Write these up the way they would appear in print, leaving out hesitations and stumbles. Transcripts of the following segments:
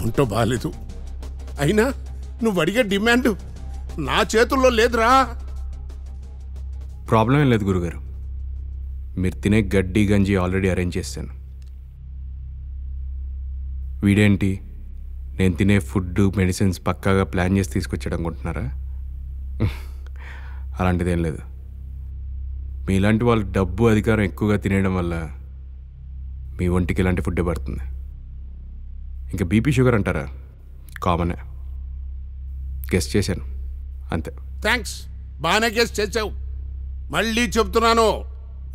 ఉంటో బాలేదు. అయినా నువ్వు అడిగే డిమాండ్ నా చేతుల్లో లేదురా. ప్రాబ్లం ఏం లేదు గురుగారు, మీరు తినే గడ్డి గంజి ఆల్రెడీ అరేంజ్ చేశాను. వీడేంటి నేను తినే ఫుడ్ మెడిసిన్స్ పక్కాగా ప్లాన్ చేసి తీసుకొచ్చాడు అనుకుంటున్నారా? అలాంటిదేం లేదు. మీలాంటి వాళ్ళు డబ్బు అధికారం ఎక్కువగా తినేయడం వల్ల మీ ఒంటికి ఇలాంటి ఫుడ్డే పడుతుంది. ఇంకా బీపీ షుగర్ అంటారా, కామనే. గెస్ట్ చేశాను అంతే. థ్యాంక్స్, బాగానే గెస్ట్ చేసావు. మళ్ళీ చెప్తున్నాను,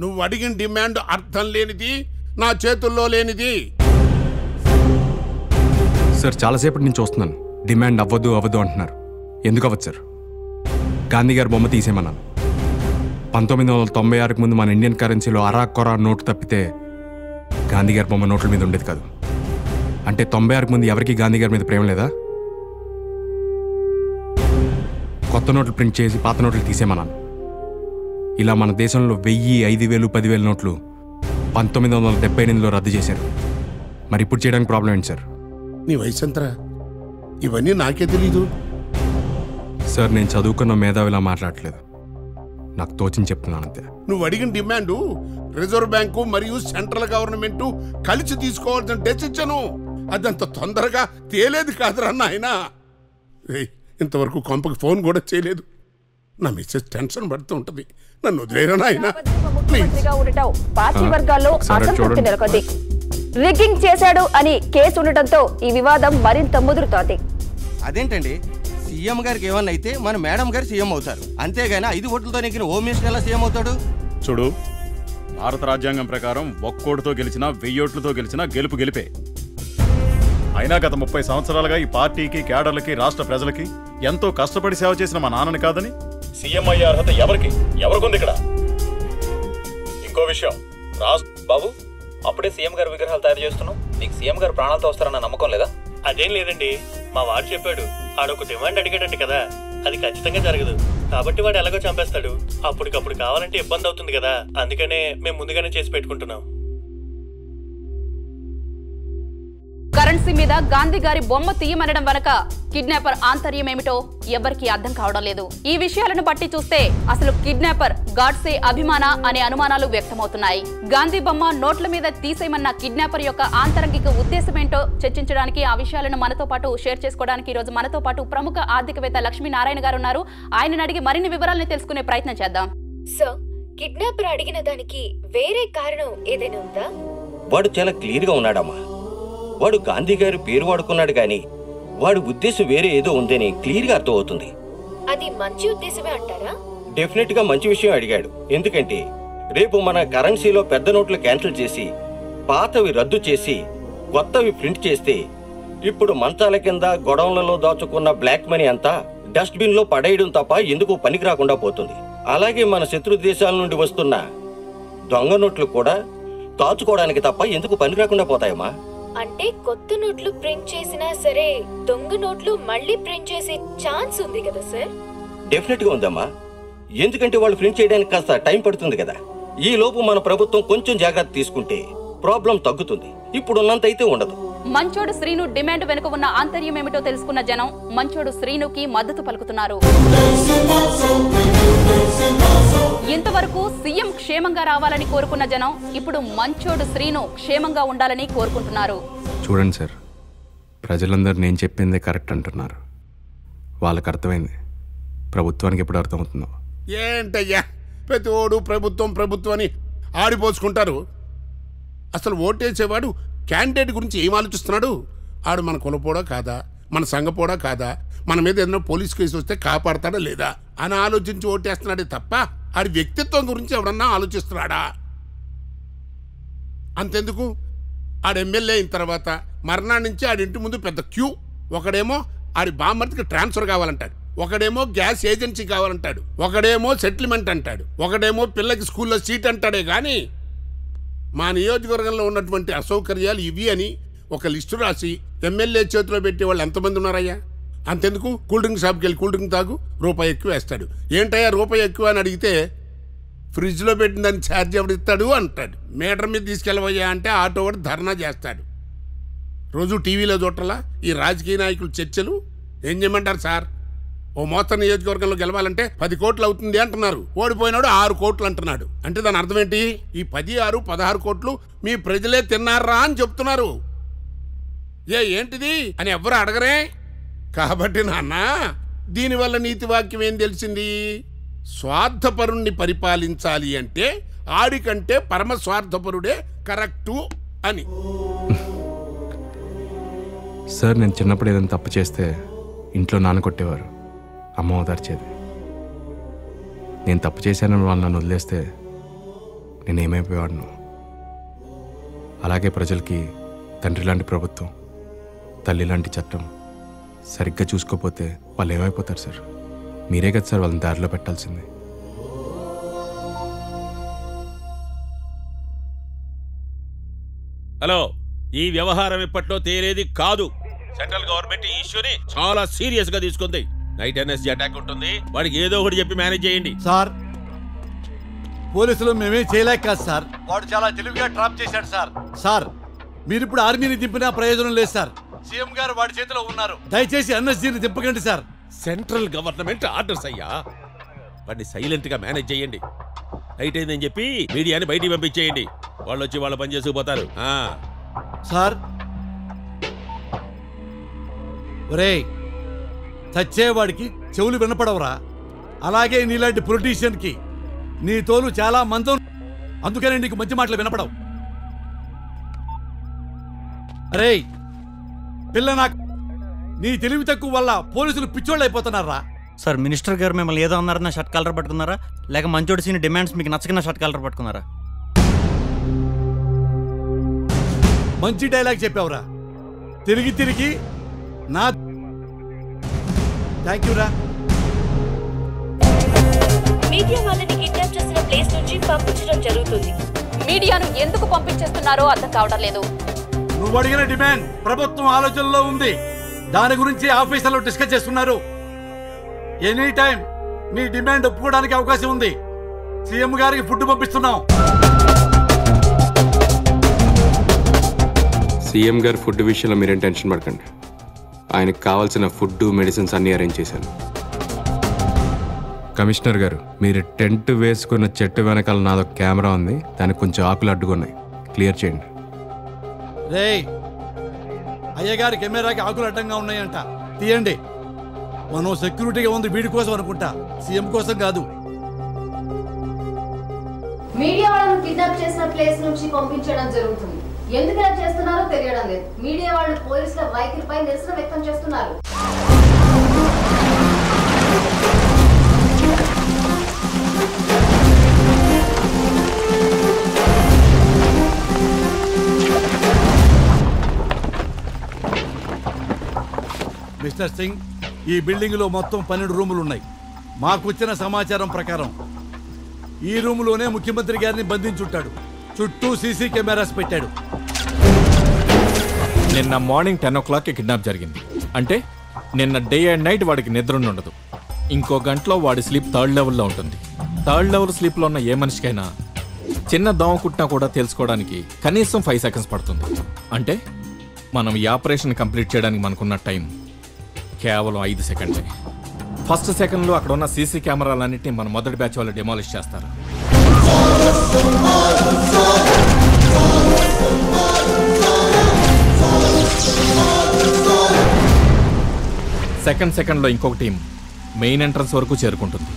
నువ్వు అడిగిన డిమాండ్ అర్థం లేనిది, నా చేతుల్లో లేనిది. సార్ చాలాసేపటి నుంచి చూస్తున్నాను, డిమాండ్ అవ్వదు అవ్వదు అంటున్నారు. ఎందుకు అవ్వదు సార్? గాంధీ గారి బొమ్మ తీసేమన్నాను. 1996కు ముందు మన ఇండియన్ కరెన్సీలో అరా కొరా నోటు తప్పితే గాంధీ గారి బొమ్మ నోట్ల మీద ఉండేది కాదు. అంటే 96కు ముందు ఎవరికి గాంధీ గారి మీద ప్రేమ లేదా? కొత్త నోట్లు ప్రింట్ చేసి పాత నోట్లు తీసేమన్నాను. ఇలా మన దేశంలో 1000, 5000, 10,000 నోట్లు 1978లో రద్దు చేశారు. మరి ఇప్పుడు చేయడానికి ప్రాబ్లం ఏంటి సార్? నీ వయసు ఎంతరా? ఇవన్నీ నాకే తెలీదు. సార్ నేను చదువుకున్న మేధావిలా మాట్లాడట్లేదు, నాకు తోచింది చెప్తున్నాను అంతే. నువ్వు అడిగిన డిమాండ్ రిజర్వ్ బ్యాంకు మరియు సెంట్రల్ గవర్నమెంట్ కలిసి తీసుకోవాల్సిన డెసిషను. అదంత తొందరగా తేలేదు కాదురా నాయనా. ఇంతవరకు కొంపకి ఫోన్ కూడా చేయలేదు. నా మిస్సెస్ టెన్షన్ పడుతూ ఉంటది. నన్ను వదిలేరా నాయనా. పార్టీ వర్గాల్లో అసంతృప్తి నెలకొంది. రిగ్గింగ్ చేశాడు అని కేసు ఉండటంతో ఈ వివాదం మరింత ముదురుతోంది. అదేంటండి, సీఎం గారికి ఏమన్నా అయితే మన మేడం గారు సీఎం అవుతారు, అంతేగాని 5 ఓట్లతో నెగ్గిన హోమ్ మినిస్టర్ ఎలా సీఎం అవుతాడు? చూడు, భారత రాజ్యాంగం ప్రకారం ఒక్కోటితో గెలిచినా 1000 ఓట్లతో గెలిచినా గెలుపు గెలిపే. అయినా గత 30 సంవత్సరాలుగా ఈ పార్టీకి, క్యాడర్లకి, రాష్ట్ర ప్రజలకి ఎంతో కష్టపడి సేవ చేసిన మా నాన్నని కాదని సీఎం అయ్యే అర్హత ఎవరికుంది ఇక్కడ? ఇంకో విషయం, బాబు అప్పుడే సీఎం గారు విగ్రహాలు తయారు చేస్తున్నాం, నీకు సీఎం గారు ప్రాణాలతో వస్తారన్న నమ్మకం లేదా? అదేం లేదండి, మా వాడు చెప్పాడు, ఆడొక డిమాండ్ అడిగాడంట కదా, అది ఖచ్చితంగా జరగదు. కాబట్టి వాడు ఎలాగో చంపేస్తాడు. అప్పటికప్పుడు కావాలంటే ఇబ్బంది అవుతుంది కదా, అందుకనే మేము ముందుగానే చేసి పెట్టుకుంటున్నాం. కరెన్సీ మీద గాంధీ గారి బొమ్మ తీయమనడం వెనక కిడ్నాపర్ ఆంతర్యం ఏమిటో ఎవరికీ అర్థం కావడం లేదు. ఈ విషయాలను బట్టి చూస్తే అసలు కిడ్నాపర్ గాడ్సే అభిమాన అనే అనుమానాలు వ్యక్తమవుతున్నాయి. గాంధీ బొమ్మ నోట్ల మీద తీసేయమన్న కిడ్నాపర్ యొక్క ఆంతరంగిక ఉద్దేశమేంటో చర్చించడానికి, ఆ విషయాలను మనతో పాటు షేర్ చేసుకోవడానికి ఈ రోజు మనతో పాటు ప్రముఖ ఆర్థికవేత్త లక్ష్మీనారాయణ గారు ఉన్నారు. ఆయనను అడిగి మరిన్ని వివరాలను తెలుసుకునే ప్రయత్నం చేద్దాం. సార్, కిడ్నాపర్ అడిగిన దానికి వేరే కారణం ఏదైనా ఉందా? వాడు చాలా క్లియర్ గా ఉన్నాడమ్మా. వాడు గాంధీ గారి పేరు వాడుకున్నాడు గాని వాడి ఉద్దేశం వేరే ఏదో ఉందని క్లియర్ గా అర్థం అవుతుంది. అది మంచి ఉద్దేశమే అంటారా? డెఫినెట్ గా మంచి విషయం అడిగాడు. ఎందుకంటే రేపు మన కరెన్సీలో పెద్ద నోట్లు క్యాన్సిల్ చేసి పాతవి రద్దు చేసి కొత్తవి ప్రింట్ చేస్తే ఇప్పుడు మంచాల కింద గొడవలలో దాచుకున్న బ్లాక్ మనీ అంతా డస్ట్ బిన్ లో పడేయడం తప్ప ఎందుకు పనికి రాకుండా పోతుంది. అలాగే మన శత్రు దేశాల నుండి వస్తున్న దొంగ నోట్లు కూడా దాచుకోవడానికి తప్ప ఎందుకు పనికి రాకుండా పోతాయమ్మా? అంటే కొత్త నోట్లు ప్రింట్ చేసినా సరే దొంగ నోట్లు మళ్ళీ ప్రింట్ చేసే ఛాన్స్ ఉంది కదా సార్? డెఫినెట్ గా ఉందమ్మా. ఎందుకంటే వాళ్ళు ప్రింట్ చేయడానికి కాస్త టైం పడుతుంది కదా. ఈ లోపు మన ప్రభుత్వం కొంచెం జాగ్రత్త తీసుకుంటే ప్రాబ్లం తగ్గుతుంది. ఇప్పుడున్నంత అయితే ఉండదు. మంచోడు శ్రీను డిమాండ్ వెనుక ఉన్న ఆంతర్యం ఏమిటో తెలుసుకున్న జనం మంచోడు శ్రీనుకి మద్దతు పలుకుతున్నారు. ఇంతవరకు సీఎం క్షేమంగా రావాలని కోరుకున్న జనం ఇప్పుడు మంచోడు శ్రీను క్షేమంగా ఉండాలని కోరుకుంటున్నారు. చూడండి సార్, ప్రజలందరూ నేను చెప్పిందే కరెక్ట్ అంటున్నారు. వాళ్ళకి అర్థమైంది, ప్రభుత్వానికి ఎప్పుడు అర్థమవుతుందో. ఏంటయ్యా ప్రతి ఓడు ప్రభుత్వం అని ఆడిపోసుకుంటారు. అసలు ఓటేసేవాడు క్యాండిడేట్ గురించి ఏం ఆలోచిస్తున్నాడు? ఆడు మన కులపోడా కాదా, మన సంఘపోడా కాదా, మన మీద ఏదైనా పోలీస్ కేసు వస్తే కాపాడతాడా లేదా అని ఆలోచించి ఓటేస్తున్నాడే తప్ప ఆడి వ్యక్తిత్వం గురించి ఎవడన్నా ఆలోచిస్తున్నాడా? అంతెందుకు, ఆడు ఎమ్మెల్యే అయిన తర్వాత మర్నాడు నుంచి ఆడి ఇంటి ముందు పెద్ద క్యూ. ఒకడేమో ఆడి బామ్మర్తికి ట్రాన్స్ఫర్ కావాలంటాడు, ఒకడేమో గ్యాస్ ఏజెన్సీ కావాలంటాడు, ఒకడేమో సెటిల్మెంట్ అంటాడు, ఒకడేమో పిల్లకి స్కూల్లో సీట్ అంటాడే. కానీ మా నియోజకవర్గంలో ఉన్నటువంటి అసౌకర్యాలు ఇవి అని ఒక లిస్టు రాసి ఎమ్మెల్యే చేతిలో పెట్టే వాళ్ళు ఎంతమంది ఉన్నారయ్యా? అంతెందుకు, కూల్ డ్రింక్ షాప్కి వెళ్ళి కూల్ డ్రింక్ తాగు, రూపాయి ఎక్కువ వేస్తాడు. ఏంటయ్యా రూపాయి ఎక్కువ అని అడిగితే ఫ్రిడ్జ్లో పెట్టిన దాన్ని ఛార్జ్ ఎవడిస్తాడు అంటాడు. మీటర్ మీద తీసుకెళ్ళవయ్యా అంటే ఆటో వాడు ధర్నా చేస్తాడు. రోజు టీవీలో చూడటంలా ఈ రాజకీయ నాయకులు చర్చలు? ఏం చేయమంటారు సార్? ఓ మోస్తరు నియోజకవర్గంలో గెలవాలంటే 10 కోట్లు అవుతుంది అంటున్నారు. ఓడిపోయినాడు 6 కోట్లు అంటున్నాడు. అంటే దాని అర్థం ఏంటి? ఈ 10, 6, 16 కోట్లు మీ ప్రజలే తిన్నారా అని చెప్తున్నారు. ఏంటిది అని ఎవ్వరు అడగరే. కాబట్టి నాన్న, దీనివల్ల నీతి వాక్యం ఏం తెలిసింది? స్వార్థపరుణ్ణి పరిపాలించాలి అంటే ఆడికంటే పరమ స్వార్థపరుడే కరెక్టు అని. సార్, నేను చిన్నప్పుడు ఏదైనా తప్పు చేస్తే ఇంట్లో నాన్న కొట్టేవారు, అమ్మ ఓదార్చేది. నేను తప్పు చేశానని వాళ్ళు నన్ను వదిలేస్తే నేనేమైపోయేవాడును. అలాగే ప్రజలకి తండ్రి లాంటి ప్రభుత్వం, తల్లి లాంటి చట్టం సరిగ్గా చూసుకోకపోతే వాళ్ళు ఏమైపోతారు సార్? మీరే కదా సార్ వాళ్ళని దారిలో పెట్టాల్సింది. హలో, ఈ వ్యవహారం ఇప్పట్లో తేలేది కాదు. సెంట్రల్ గవర్నమెంట్ ఈ ఇష్యూని చాలా సీరియస్ గా తీసుకుంది. నైట్ ఎన్ఎస్జీ అటాక్ ఉంటుంది, వాడికి ఏదో ఒకటి చెప్పి మేనేజ్ చేయండి. సార్, పోలీసులు మేమేం చేయలేక కాదు సార్, వాడు చాలా తెలివిగా ట్రాప్ చేశాడు సార్. సార్, మీరు ఇప్పుడు ఆర్మీని దింపినా ప్రయోజనం లేదు సార్. సీఎం గారు వాడి చేతిలో ఉన్నారు. దయచేసి ఎన్ఎస్జీని దింపకండి సార్. సెంట్రల్ గవర్నమెంట్ ఆర్డర్స్ అయ్యా, వాడిని సైలెంట్ గా మేనేజ్ చేయండి. నైట్ అయిందని చెప్పి మీడియాని బయటికి పంపించేయండి. వాళ్ళు వచ్చి వాళ్ళ పని చేసుకుపోతారు. సార్, ఒరేయ్, చచ్చేవాడికి చెవులు వినపడవరా? అలాగే నీలాంటి పొలిటీషియన్ కి నీ తోలు చాలా మందం, అందుకనే నీకు మంచి మాటలు వినపడవు. అరే పిల్ల, నాకు నీ తెలివి తక్కువ వల్ల పోలీసులు పిచ్చోళ్ళు అయిపోతున్నారా? సార్, మినిస్టర్ గారు మిమ్మల్ని ఏదో అన్నారన్న షర్ట్ కాలర్ పట్టుకున్నారా, లేక మంచోడి సీని డిమాండ్స్ మీకు నచ్చకన్నా షర్ట్ కాలర్ పట్టుకున్నారా? మంచి డైలాగ్ చెప్పావురా. తిరిగి తిరిగి నా థ్యాంక్ యూ రా. మీడియా వాళ్ళని కిడ్నాప్ చేసిన ప్లేస్ నుంచి పంపించడం జరుగుతుంది. మీడియాను ఎందుకు పంపించేస్తున్నారో అర్థం కావడం లేదు. నువ్వు అడిగిన డిమాండ్ ప్రభుత్వం ఆలోచనలో ఉంది. దాని గురించి ఆఫీసర్లు డిస్కస్ చేస్తున్నారు. ఎనీ టైం నీ డిమాండ్ ఒప్పుకోవడానికి అవకాశం ఉంది. సీఎం గారికి ఫుడ్ పంపిస్తున్నాం. సీఎం గారి ఫుడ్ విషయంలో మీరేం టెన్షన్ పడకండి. ఆయనకు కావాల్సిన ఫుడ్, మెడిసిన్స్ అన్నీ అరేంజ్ చేశాను. కమిషనర్ గారు, మీరు టెంట్ వేసుకున్న చెట్టు వెనకాల నాదొక కెమెరా ఉంది. దానికి కొంచెం ఆకులు అడ్డుకున్నాయి, క్లియర్ చేయండి. రేయ్, అయ్యగారి కెమెరాకి ఆకులు అడ్డంగా ఉన్నాయంట, తీయండి. మనం సెక్యూరిటీగా ఉంది వీడి కోసం అనుకుంటా, సీఎం కోసం కాదు. మీడియా వాళ్ళను కిడ్నాప్ చేసిన ప్లేస్ నుంచి పంపించడం జరుగుతుంది. ఎందుకు ఇలా చేస్తున్నారో తెలియడం లేదు. మీడియా వాళ్ళు పోలీసుల వైఖరిపై నిరసన వ్యక్తం చేస్తున్నారు. మిస్టర్ సింగ్, ఈ బిల్డింగ్ లో మొత్తం 12 రూములు ఉన్నాయి. మాకు వచ్చిన సమాచారం ప్రకారం ఈ రూములోనే ముఖ్యమంత్రి గారిని బంధించుంటాడు. చుట్టూ సీసీ కెమెరాస్ పెట్టాడు. నిన్న మార్నింగ్ 10 o'clock కిడ్నాప్ జరిగింది. అంటే నిన్న డే అండ్ నైట్ వాడికి నిద్ర ఉండదు. ఇంకో గంటలో వాడి స్లీప్ 3rd లెవెల్లో ఉంటుంది. 3rd లెవెల్ స్లీప్లో ఉన్న ఏ మనిషికైనా చిన్న దోమ కుట్టినా కూడా తెలుసుకోవడానికి కనీసం 5 seconds పడుతుంది. అంటే మనం ఈ ఆపరేషన్ కంప్లీట్ చేయడానికి మనకున్న టైం కేవలం 5 సెకండ్లే. ఫస్ట్ సెకండ్లో అక్కడ ఉన్న సీసీ కెమెరాలన్నింటినీ మన మొదటి బ్యాచ్ వాళ్ళు డెమాలిష్ చేస్తారు. సెకండ్లో ఇంకొక టీం మెయిన్ ఎంట్రన్స్ వరకు చేరుకుంటుంది.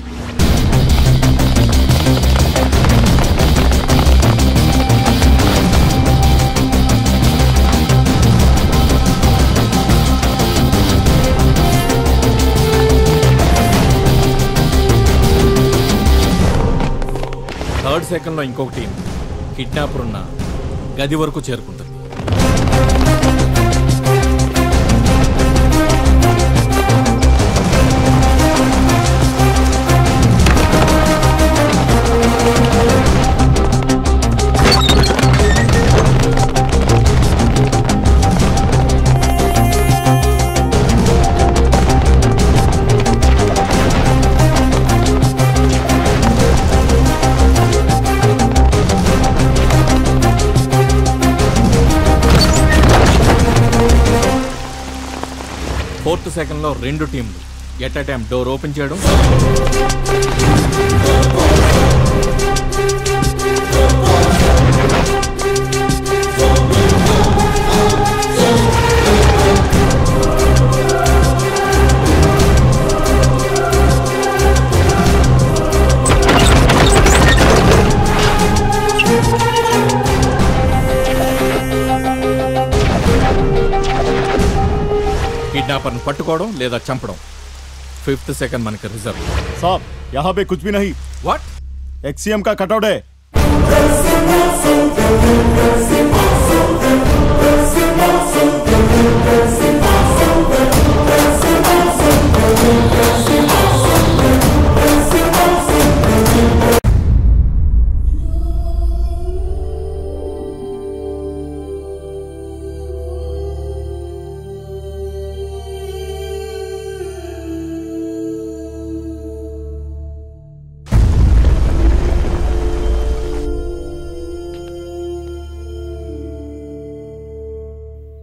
థర్డ్ సెకండ్లో ఇంకొక టీం కిడ్నాపర్ ఉన్న గది వరకు చేరుకుంటుంది. 4th సెకండ్లో 2 టీంలు at a time door open చేయడం, కిడ్నాపర్ని పట్టుకోవడం లేదా చంపడం. 5th సెకండ్ మనకి రిజర్వ్. సాబ్ యహాं पे कुछ भी नहीं. व्हाट? एक्सीएम का कटआउट है.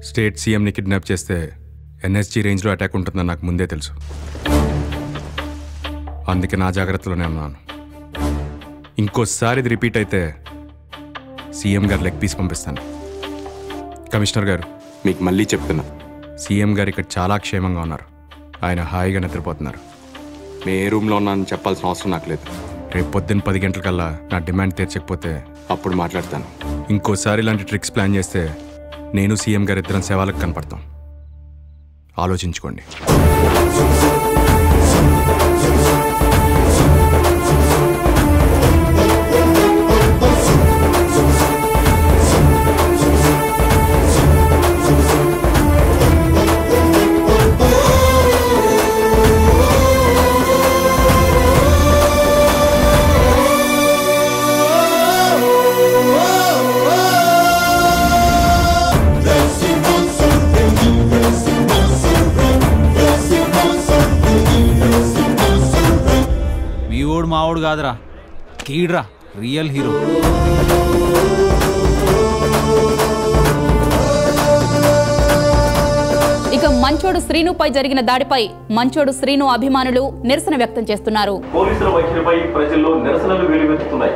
స్టేట్ సీఎంని కిడ్నాప్ చేస్తే ఎన్ఎస్జీ రేంజ్లో అటాక్ ఉంటుందని నాకు ముందే తెలుసు. అందుకే నా జాగ్రత్తలోనే ఉన్నాను. ఇంకోసారి ఇది రిపీట్ అయితే సీఎం గారు లెగ్ పీస్ పంపిస్తాను. కమిషనర్ గారు, మీకు మళ్ళీ చెప్తున్నా, సీఎం గారు ఇక్కడ చాలా క్షేమంగా ఉన్నారు. ఆయన హాయిగా నిద్రపోతున్నారు. మే ఏ రూమ్లో ఉన్నానని చెప్పాల్సిన అవసరం నాకు లేదు. రేపు పొద్దున్న 10 గంటలకల్లా నా డిమాండ్ తీర్చకపోతే అప్పుడు మాట్లాడతాను. ఇంకోసారి ఇలాంటి ట్రిక్స్ ప్లాన్ చేస్తే నేను సీఎం గారు ఇద్దరం సేవలకు కనపడతాం. ఆలోచించుకోండి. మావాడు కాదురా, కీడ్రా రియల్ హీరో. ఇక మంచోడు శ్రీనుపై జరిగిన దాడిపై మంచోడు శ్రీను అభిమానులు నిరసన వ్యక్తం చేస్తున్నారు. పోలీసుల వైఖరిపై ప్రజల్లో నిరసనలు వెలువెత్తుతున్నాయి.